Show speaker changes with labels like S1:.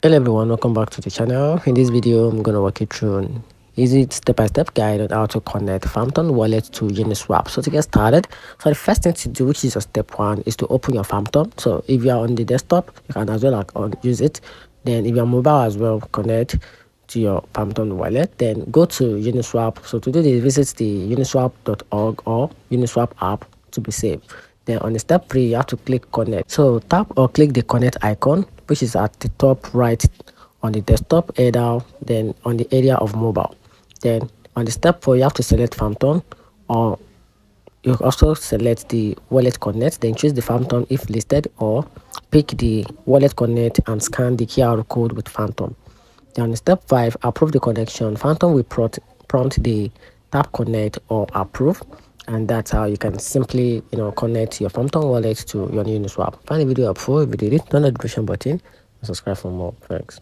S1: Hello everyone, welcome back to the channel. In this video I'm going to walk you through an easy step-by-step guide on how to connect Phantom wallet to Uniswap. So to get started, so the first thing to do, which is your step one, is to open your Phantom. So if you are on the desktop, you can as well use it. Then if you're mobile as well, connect to your Phantom wallet, then go to Uniswap. So to do this, visit the uniswap.org or Uniswap app to be safe. Then on the step 3, you have to click connect. So tap or click the connect icon, which is at the top right on the desktop header, then on the area of mobile. Then on the step 4, you have to select Phantom, or you also select the wallet connect, then choose the Phantom if listed, or pick the wallet connect and scan the QR code with Phantom. Then on step 5, approve the connection. Phantom will prompt the tap connect or approve, and that's how you can simply connect your Phantom wallet to your Uniswap. Find the video helpful. If you did it, turn the notification button and subscribe for more. Thanks.